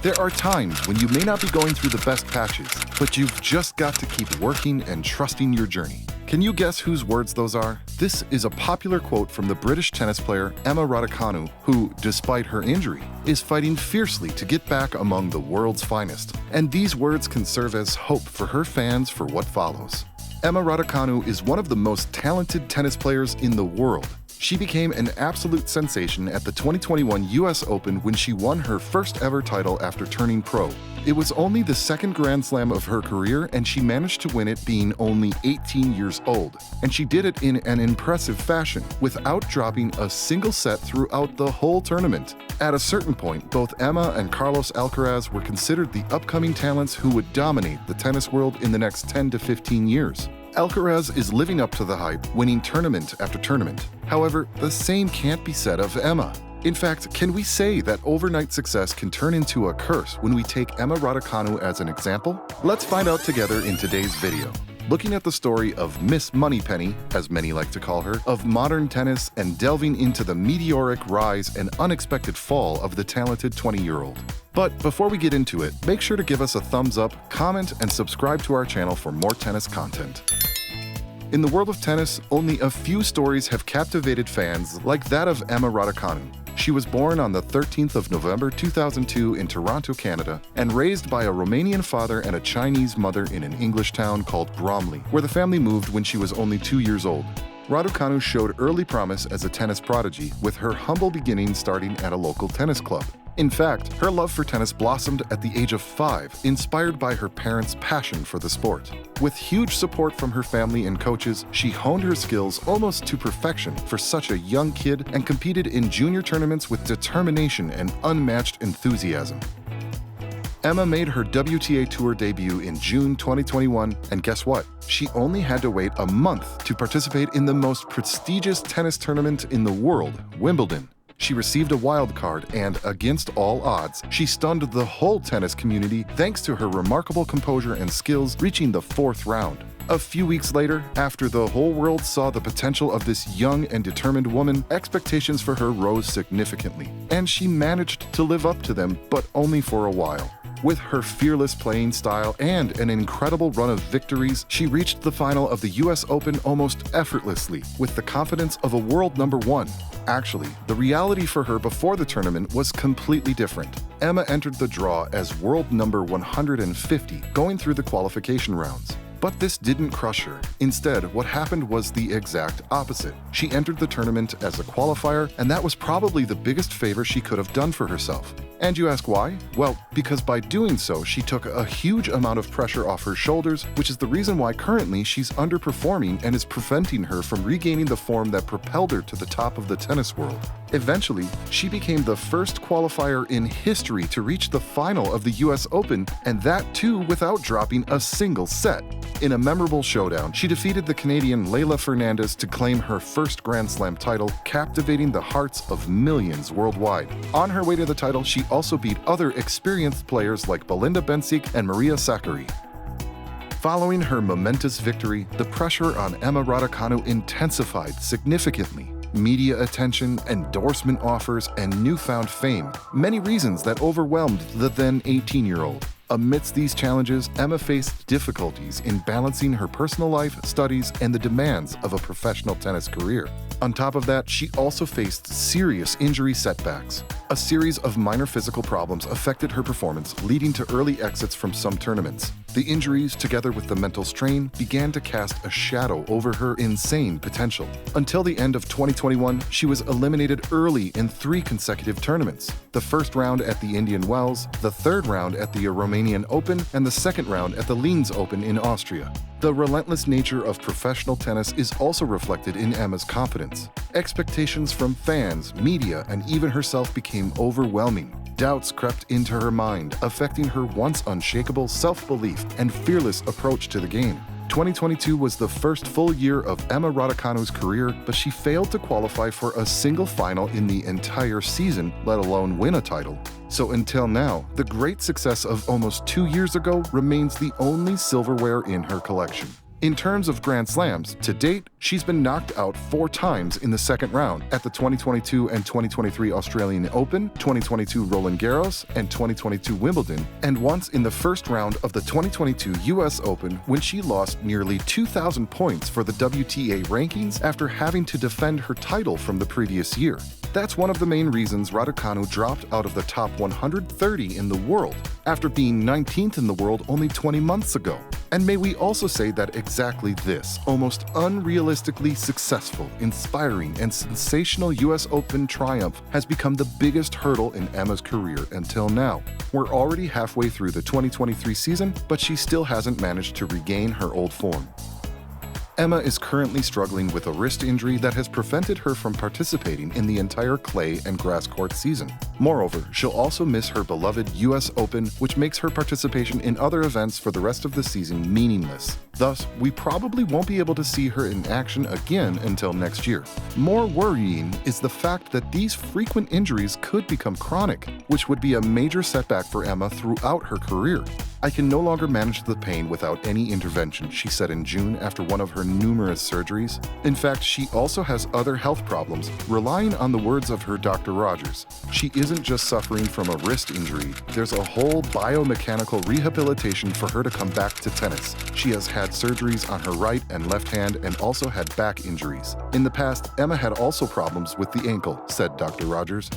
There are times when you may not be going through the best patches, but you've just got to keep working and trusting your journey. Can you guess whose words those are? This is a popular quote from the British tennis player Emma Raducanu, who, despite her injury, is fighting fiercely to get back among the world's finest. And these words can serve as hope for her fans for what follows. Emma Raducanu is one of the most talented tennis players in the world. She became an absolute sensation at the 2021 US Open when she won her first ever title after turning pro. It was only the second Grand Slam of her career, and she managed to win it being only 18 years old. And she did it in an impressive fashion, without dropping a single set throughout the whole tournament. At a certain point, both Emma and Carlos Alcaraz were considered the upcoming talents who would dominate the tennis world in the next 10 to 15 years. Alcaraz is living up to the hype, winning tournament after tournament. However, the same can't be said of Emma. In fact, can we say that overnight success can turn into a curse when we take Emma Raducanu as an example? Let's find out together in today's video. Looking at the story of Miss Moneypenny, as many like to call her, of modern tennis, and delving into the meteoric rise and unexpected fall of the talented 20-year-old. But before we get into it, make sure to give us a thumbs up, comment, and subscribe to our channel for more tennis content. In the world of tennis, only a few stories have captivated fans like that of Emma Raducanu. She was born on the 13th of November 2002 in Toronto, Canada, and raised by a Romanian father and a Chinese mother in an English town called Bromley, where the family moved when she was only 2 years old. Raducanu showed early promise as a tennis prodigy, with her humble beginnings starting at a local tennis club. In fact, her love for tennis blossomed at the age of 5, inspired by her parents' passion for the sport. With huge support from her family and coaches, she honed her skills almost to perfection for such a young kid and competed in junior tournaments with determination and unmatched enthusiasm. Emma made her WTA Tour debut in June 2021, and guess what? She only had to wait a month to participate in the most prestigious tennis tournament in the world, Wimbledon. She received a wild card, and against all odds, she stunned the whole tennis community thanks to her remarkable composure and skills, reaching the 4th round. A few weeks later, after the whole world saw the potential of this young and determined woman, expectations for her rose significantly, and she managed to live up to them, but only for a while. With her fearless playing style and an incredible run of victories, she reached the final of the US Open almost effortlessly, with the confidence of a world number 1. Actually, the reality for her before the tournament was completely different. Emma entered the draw as world number 150, going through the qualification rounds. But this didn't crush her. Instead, what happened was the exact opposite. She entered the tournament as a qualifier, and that was probably the biggest favor she could have done for herself. And you ask why? Well, because by doing so, she took a huge amount of pressure off her shoulders, which is the reason why currently she's underperforming and is preventing her from regaining the form that propelled her to the top of the tennis world. Eventually, she became the first qualifier in history to reach the final of the US Open, and that too without dropping a single set. In a memorable showdown, she defeated the Canadian Leylah Fernandez to claim her first Grand Slam title, captivating the hearts of millions worldwide. On her way to the title, she also beat other experienced players like Belinda Bencic and Maria Sakkari. Following her momentous victory, the pressure on Emma Raducanu intensified significantly. Media attention, endorsement offers, and newfound fame, many reasons that overwhelmed the then 18-year-old. Amidst these challenges, Emma faced difficulties in balancing her personal life, studies, and the demands of a professional tennis career. On top of that, she also faced serious injury setbacks. A series of minor physical problems affected her performance, leading to early exits from some tournaments. The injuries, together with the mental strain, began to cast a shadow over her insane potential. Until the end of 2021, she was eliminated early in 3 consecutive tournaments: the first round at the Indian Wells, the 3rd round at the Romanian Open, and the 2nd round at the Linz Open in Austria. The relentless nature of professional tennis is also reflected in Emma's confidence. Expectations from fans, media, and even herself became overwhelming. Doubts crept into her mind, affecting her once unshakable self-belief and fearless approach to the game. 2022 was the first full year of Emma Raducanu's career, but she failed to qualify for a single final in the entire season, let alone win a title. So until now, the great success of almost 2 years ago remains the only silverware in her collection. In terms of Grand Slams, to date, she's been knocked out 4 times in the second round at the 2022 and 2023 Australian Open, 2022 Roland Garros, and 2022 Wimbledon, and once in the first round of the 2022 US Open when she lost nearly 2,000 points for the WTA rankings after having to defend her title from the previous year. That's one of the main reasons Raducanu dropped out of the top 130 in the world, after being 19th in the world only 20 months ago. And may we also say that exactly this almost unrealistically successful, inspiring, and sensational US Open triumph has become the biggest hurdle in Emma's career until now. We're already halfway through the 2023 season, but she still hasn't managed to regain her old form. Emma is currently struggling with a wrist injury that has prevented her from participating in the entire clay and grass court season. Moreover, she'll also miss her beloved US Open, which makes her participation in other events for the rest of the season meaningless. Thus, we probably won't be able to see her in action again until next year. More worrying is the fact that these frequent injuries could become chronic, which would be a major setback for Emma throughout her career. "I can no longer manage the pain without any intervention," she said in June after one of her numerous surgeries. In fact, she also has other health problems, relying on the words of her Dr. Rogers. She isn't just suffering from a wrist injury, there's a whole biomechanical rehabilitation for her to come back to tennis. She has had surgeries on her right and left hand and also had back injuries. In the past, Emma had also problems with the ankle, said Dr. Rogers.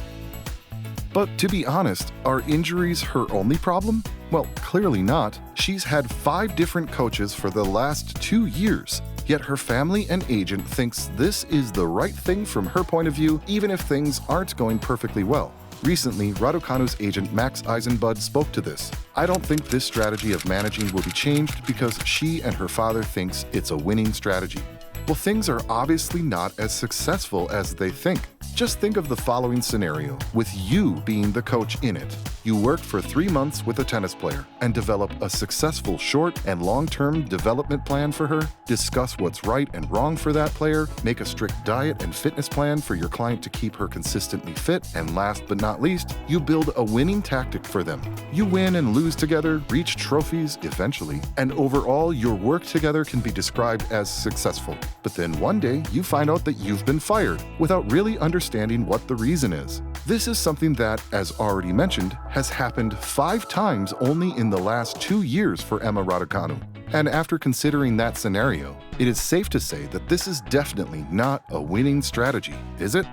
But to be honest, are injuries her only problem? Well, clearly not. She's had 5 different coaches for the last 2 years. Yet her family and agent thinks this is the right thing from her point of view, even if things aren't going perfectly well. Recently, Raducanu's agent Max Eisenbud spoke to this. "I don't think this strategy of managing will be changed because she and her father thinks it's a winning strategy." Well, things are obviously not as successful as they think. Just think of the following scenario, with you being the coach in it. You work for 3 months with a tennis player and develop a successful short and long-term development plan for her, discuss what's right and wrong for that player, make a strict diet and fitness plan for your client to keep her consistently fit, and last but not least, you build a winning tactic for them. You win and lose together, reach trophies eventually, and overall your work together can be described as successful. But then one day you find out that you've been fired without really understanding what the reason is. This is something that, as already mentioned, has happened 5 times only in the last 2 years for Emma Raducanu. And after considering that scenario, it is safe to say that this is definitely not a winning strategy, is it?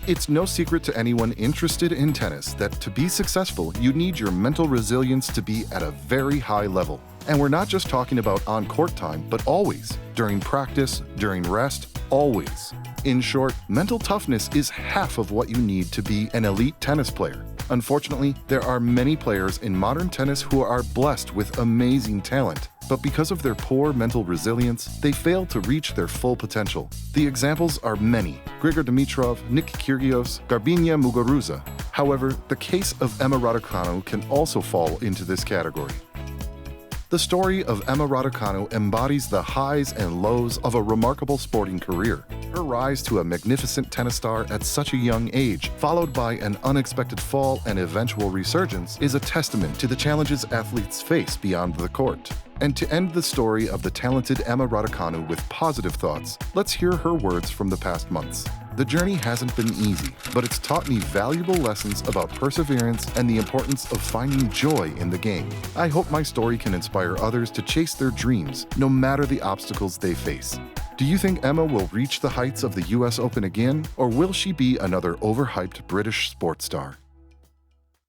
It's no secret to anyone interested in tennis that to be successful, you need your mental resilience to be at a very high level. And we're not just talking about on-court time, but always, during practice, during rest, always. In short, mental toughness is half of what you need to be an elite tennis player. Unfortunately, there are many players in modern tennis who are blessed with amazing talent, but because of their poor mental resilience, they fail to reach their full potential. The examples are many: Grigor Dimitrov, Nick Kyrgios, Garbiñe Muguruza. However, the case of Emma Raducanu can also fall into this category. The story of Emma Raducanu embodies the highs and lows of a remarkable sporting career. Her rise to a magnificent tennis star at such a young age, followed by an unexpected fall and eventual resurgence, is a testament to the challenges athletes face beyond the court. And to end the story of the talented Emma Raducanu with positive thoughts, let's hear her words from the past months. "The journey hasn't been easy, but it's taught me valuable lessons about perseverance and the importance of finding joy in the game. I hope my story can inspire others to chase their dreams, no matter the obstacles they face." Do you think Emma will reach the heights of the US Open again, or will she be another overhyped British sports star?